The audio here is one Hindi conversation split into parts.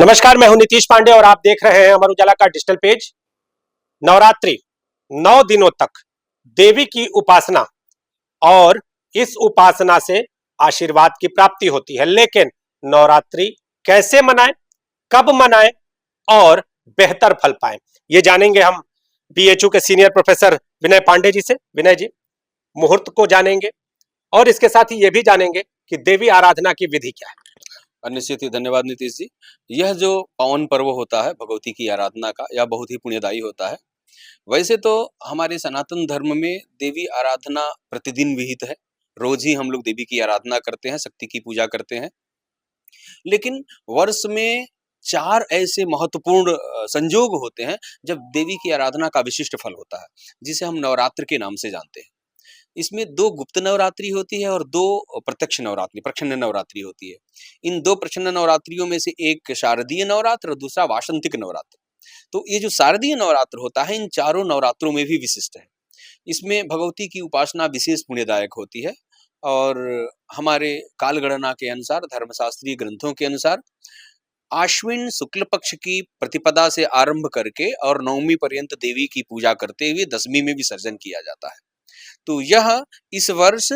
नमस्कार, मैं हूं नीतीश पांडे और आप देख रहे हैं अमर उजाला का डिजिटल पेज। नवरात्रि 9 दिनों तक देवी की उपासना और इस उपासना से आशीर्वाद की प्राप्ति होती है। लेकिन नवरात्रि कैसे मनाएं, कब मनाएं और बेहतर फल पाएं, ये जानेंगे हम बीएचयू के सीनियर प्रोफेसर विनय पांडे जी से। विनय जी, मुहूर्त को जानेंगे और इसके साथ ही ये भी जानेंगे कि देवी आराधना की विधि क्या है। निश्चित ही धन्यवाद नीतीश जी। यह जो पावन पर्व होता है भगवती की आराधना का, यह बहुत ही पुण्यदायी होता है। वैसे तो हमारे सनातन धर्म में देवी आराधना प्रतिदिन विहित है। रोज ही हम लोग देवी की आराधना करते हैं, शक्ति की पूजा करते हैं। लेकिन वर्ष में 4 ऐसे महत्वपूर्ण संजोग होते हैं जब देवी की आराधना का विशिष्ट फल होता है, जिसे हम नवरात्र के नाम से जानते हैं। इसमें 2 गुप्त नवरात्रि होती है और 2 प्रत्यक्ष नवरात्रि, प्रच्छन्न नवरात्रि होती है। इन 2 प्रच्छन्न नवरात्रियों में से एक शारदीय नवरात्र और दूसरा वासंतिक नवरात्र। तो ये जो शारदीय नवरात्र होता है, इन चारों नवरात्रों में भी विशिष्ट है। इसमें भगवती की उपासना विशेष पुण्यदायक होती है और हमारे कालगणना के अनुसार, धर्मशास्त्रीय ग्रंथों के अनुसार आश्विन शुक्ल पक्ष की प्रतिपदा से आरंभ करके और नवमी पर्यंत देवी की पूजा करते हुए दशमी में विसर्जन किया जाता है। तो यह इस वर्ष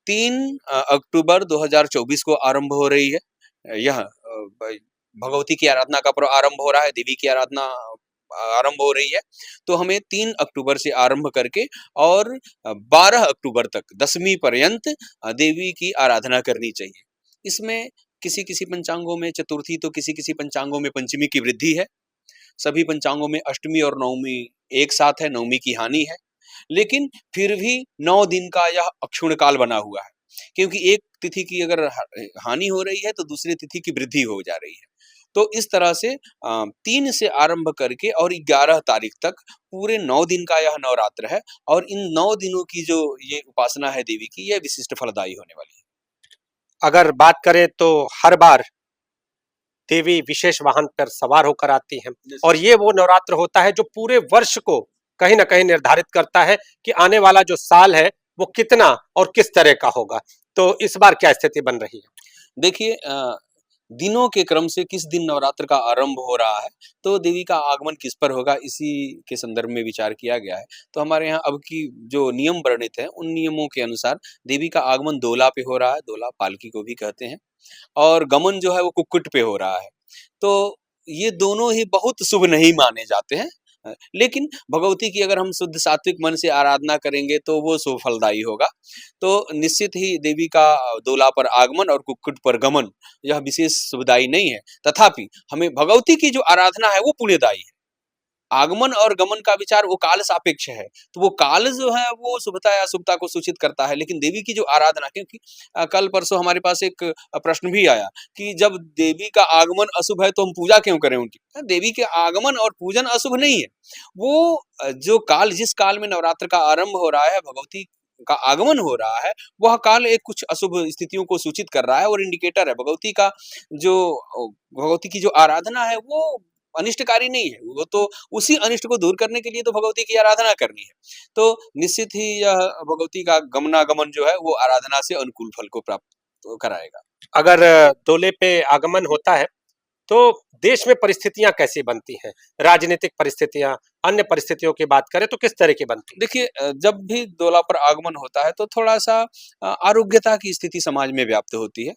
3 अक्टूबर 2024 को आरंभ हो रही है। यह भगवती की आराधना का पर्व आरंभ हो रहा है, देवी की आराधना आरंभ हो रही है। तो हमें 3 अक्टूबर से आरंभ करके और 12 अक्टूबर तक दशमी पर्यंत देवी की आराधना करनी चाहिए। इसमें किसी-किसी पंचांगों में चतुर्थी तो किसी-किसी पंचांगों में पंचमी की वृद्धि है। सभी पंचांगों में अष्टमी और नवमी एक साथ है, नवमी की हानि है। लेकिन फिर भी 9 दिन का यह अक्षुण्ण काल बना हुआ है, क्योंकि एक तिथि की अगर हानि हो रही है तो दूसरी तिथि की वृद्धि हो जा रही है। तो इस तरह से 3 से आरंभ करके और 11 तारीख तक पूरे 9 दिन का यह नवरात्र है और इन 9 दिनों की जो ये उपासना है देवी की, यह विशिष्ट फलदायी होने वाली है। अगर बात करें तो हर बार देवी विशेष वाहन पर सवार होकर आती हैं और ये वो नवरात्र होता है जो पूरे वर्ष को कहीं ना कहीं निर्धारित करता है कि आने वाला जो साल है वो कितना और किस तरह का होगा। तो इस बार क्या स्थिति बन रही है? देखिए, दिनों के क्रम से किस दिन नवरात्र का आरंभ हो रहा है, तो देवी का आगमन किस पर होगा, इसी के संदर्भ में विचार किया गया है। तो हमारे यहाँ अब की जो नियम वर्णित हैं, उन नियमों के अनुसार देवी का आगमन दोला पे हो रहा है, दोला पालकी को भी कहते हैं, और गमन जो है वो कुक्कुट पे हो रहा है। तो ये दोनों ही बहुत शुभ नहीं माने जाते हैं। लेकिन भगवती की अगर हम शुद्ध सात्विक मन से आराधना करेंगे तो वो शुभ फलदायी होगा। तो निश्चित ही देवी का दोला पर आगमन और कुक्कुट पर गमन यह विशेष शुभदायी नहीं है। तथापि हमें भगवती की जो आराधना है वो पुण्यदायी है। आगमन और गमन का विचार वो काल सापेक्ष है, तो वो काल जो है वो शुभता या अशुभता को सूचित करता है। लेकिन देवी की जो आराधना, क्योंकि कल परसों हमारे पास एक प्रश्न भी आया कि जब देवी का आगमन अशुभ है तो हम पूजा क्यों करें उनकी? देवी के आगमन और पूजन अशुभ नहीं है। वो जो काल, जिस काल में नवरात्र का आरंभ हो रहा है, भगवती का आगमन हो रहा है, वह काल एक कुछ अशुभ स्थितियों को सूचित कर रहा है और इंडिकेटर है। भगवती का जो भगवती की जो आराधना है वो अनिष्टकारी नहीं है। वो तो उसी अनिष्ट को दूर करने के लिए तो भगवती की आराधना करनी है। तो निश्चित ही यह भगवती का गमनागमन जो है वो आराधना से अनुकूल फल को प्राप्त कराएगा। अगर दोले पे आगमन होता है तो देश में परिस्थितियां कैसी बनती हैं? राजनीतिक परिस्थितियां, अन्य परिस्थितियों की बात करें तो किस तरह की बनती देखिए, जब भी दोला पर आगमन होता है तो थोड़ा-सा अरोग्यता की स्थिति समाज में व्याप्त होती है।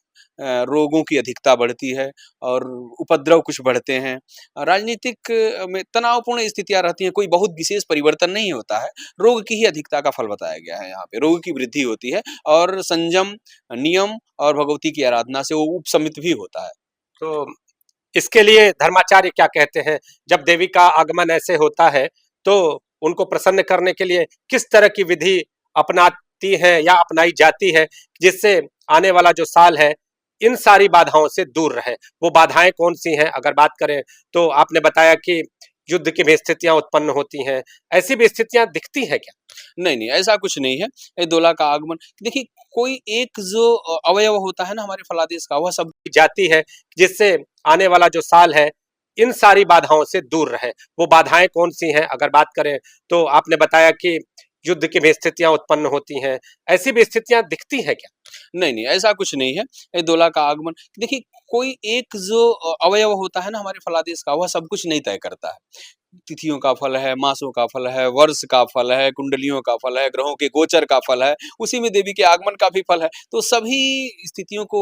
रोगों की अधिकता बढ़ती है और उपद्रव कुछ बढ़ते हैं। राजनीतिक में तनावपूर्ण स्थितियाँ रहती हैं, कोई बहुत विशेष परिवर्तन नहीं होता है। रोग की ही अधिकता का फल बताया गया है यहाँ पे। रोग की वृद्धि होती है और संयम, नियम और भगवती की आराधना से वो उपशमित भी होता है। तो इसके लिए धर्माचार्य क्या कहते हैं? जब देवी का आगमन ऐसे होता है तो उनको प्रसन्न करने के लिए किस तरह की विधि अपनाती है या अपनाई जाती है जिससे आने वाला जो साल है इन सारी बाधाओं से दूर रहे? वो बाधाएं कौन सी हैं? अगर बात करें तो आपने बताया कि युद्ध की भी स्थितियां उत्पन्न होती हैं, ऐसी भी स्थितियां दिखती हैं क्या? नहीं, नहीं, ऐसा कुछ नहीं है। ये दोला का आगमन, देखिए, कोई एक जो अवयव होता है ना हमारे फलादेश का, वह सब जाती है जिससे आने वाला जो साल है इन सारी बाधाओं से दूर रहे? वो बाधाएं कौन सी हैं? अगर बात करें तो आपने बताया कि युद्ध की भी स्थितियां उत्पन्न होती हैं, ऐसी भी स्थितियां दिखती हैं क्या? नहीं, नहीं, ऐसा कुछ नहीं है। ये दोला का आगमन देखिए, कोई एक जो अवयव होता है ना हमारे फलादेश का, वह सब कुछ नहीं तय करता है। तिथियों का फल है, मासों का फल है, वर्ष का फल है, कुंडलियों का फल है, ग्रहों के गोचर का फल है, उसी में देवी के आगमन का भी फल है। तो सभी स्थितियों को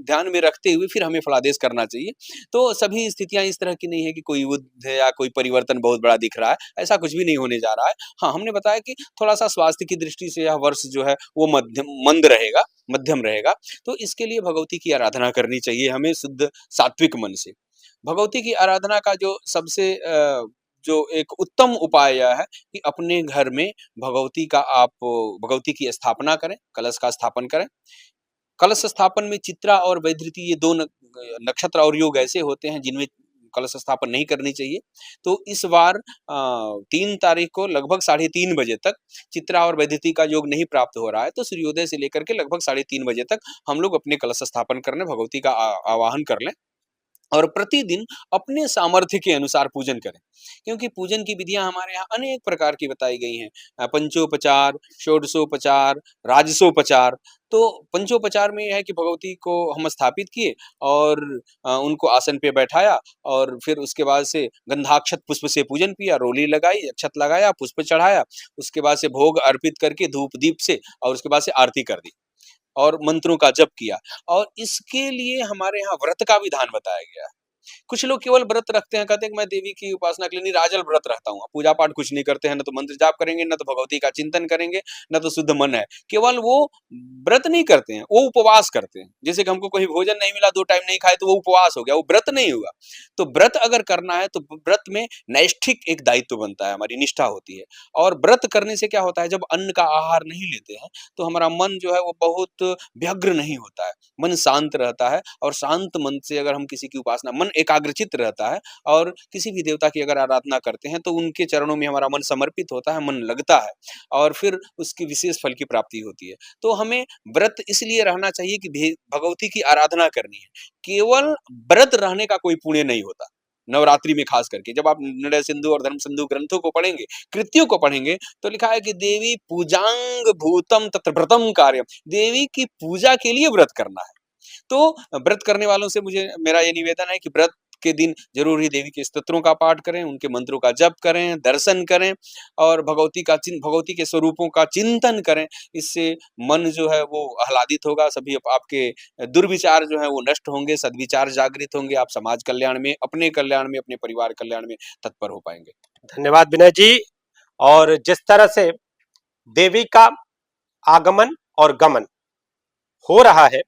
ध्यान में रखते हुए फिर हमें फलादेश करना चाहिए। तो सभी स्थितियाँ इस तरह की नहीं है कि कोई युद्ध या कोई परिवर्तन बहुत बड़ा दिख रहा है, ऐसा कुछ भी नहीं होने जा रहा है। हाँ, हमने बताया कि थोड़ा-सा स्वास्थ्य की दृष्टि से यह वर्ष जो है वो मंद रहेगा, मध्यम रहेगा। तो इसके लिए भगवती की आराधना करनी चाहिए हमें शुद्ध सात्विक मन से। भगवती की आराधना का जो सबसे जो एक उत्तम उपाय यह है कि अपने घर में भगवती की स्थापना करें, कलश का स्थापन करें। कलश स्थापन में चित्रा और वैधृति ये 2 नक्षत्र और योग ऐसे होते हैं जिनमें कलश स्थापन नहीं करनी चाहिए। तो इस बार 3 तारीख को लगभग 3:30 बजे तक चित्रा और वैधृति का योग नहीं प्राप्त हो रहा है, तो सूर्योदय से लेकर के लगभग 3:30 बजे तक हम लोग अपने कलश स्थापन कर लें, भगवती का आवाहन कर लें। और प्रतिदिन अपने सामर्थ्य के अनुसार पूजन करें, क्योंकि पूजन की विधियाँ हमारे यहाँ अनेक प्रकार की बताई गई हैं। पंचोपचार, षोडशोपचार, राजसोपचार। तो पंचोपचार में यह है कि भगवती को हम स्थापित किए और उनको आसन पे बैठाया और फिर उसके बाद से गंधाक्षत पुष्प से पूजन किया, रोली लगाई, अक्षत लगाया, पुष्प चढ़ाया, उसके बाद से भोग अर्पित करके धूप-दीप से और उसके बाद से आरती कर दी। और मंत्रों का जप किया और इसके लिए हमारे यहाँ व्रत का विधान बताया गया है। कुछ लोग केवल व्रत रखते हैं, कहते हैं कि मैं देवी की उपासना के लिए निराजल व्रत रखता हूँ। पूजा-पाठ कुछ नहीं करते हैं, ना तो मंत्र जाप करेंगे, ना तो भगवती का चिंतन करेंगे, ना तो शुद्ध मन है। केवल वो व्रत नहीं करते हैं, वो उपवास करते हैं। जैसे कि हमको कोई भोजन नहीं मिला, 2 टाइम नहीं खाए तो वो उपवास हो गया, वो व्रत नहीं हुआ। तो व्रत अगर करना है तो व्रत में नैष्ठिक एक दायित्व बनता है, हमारी निष्ठा होती है। और व्रत करने से क्या होता है, जब अन्न का आहार नहीं लेते हैं, तो हमारा मन जो है वो बहुत व्यग्र नहीं होता है। मन शांत रहता है और शांत मन से अगर हम किसी की उपासना मन एकाग्रचित्त रहता है और किसी भी देवता की अगर आराधना करते हैं, तो उनके चरणों में हमारा मन समर्पित होता है, मन लगता है और फिर उसकी विशेष फल की प्राप्ति होती है। तो हमें व्रत इसलिए रहना चाहिए कि भगवती की आराधना करनी है। केवल व्रत रहने का कोई पुण्य नहीं होता। नवरात्रि में खास करके जब आप निर्णय सिंधु और धर्म सिंधु ग्रंथों को पढ़ेंगे, कृतियों को पढ़ेंगे, तो लिखा है कि देवी पूजांग भूतम तत्र व्रतम कार्यम। देवी की पूजा के लिए व्रत करना है। तो व्रत करने वालों से मेरा ये निवेदन है कि व्रत के दिन ज़रूर ही देवी के स्तोत्रों का पाठ करें, उनके मंत्रों का जप करें, दर्शन करें और भगवती के स्वरूपों का चिंतन करें। इससे मन जो है वो आह्लादित होगा, सभी आपके दुर्विचार जो हैं वो नष्ट होंगे, सद्विचार जागृत होंगे, आप समाज कल्याण में, अपने कल्याण में, अपने परिवार कल्याण में तत्पर हो पाएँगे। धन्यवाद विनय जी। और जिस तरह से देवी का आगमन और गमन हो रहा है,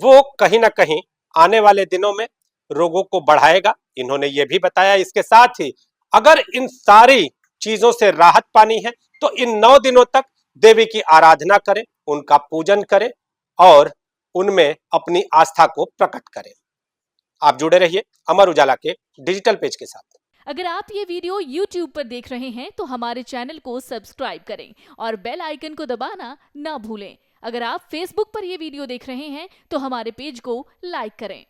वो कहीं ना कहीं आने वाले दिनों में रोगों को बढ़ाएगा, इन्होंने ये भी बताया। इसके साथ ही अगर इन सारी चीजों से राहत पानी है तो इन 9 दिनों तक देवी की आराधना करें, उनका पूजन करें और उनमें अपनी आस्था को प्रकट करें। आप जुड़े रहिए अमर उजाला के डिजिटल पेज के साथ। अगर आप ये वीडियो YouTube पर देख रहे हैं तो हमारे चैनल को सब्सक्राइब करें और बेल आइकन को दबाना ना भूलें। अगर आप Facebook पर ये वीडियो देख रहे हैं तो हमारे पेज को लाइक करें।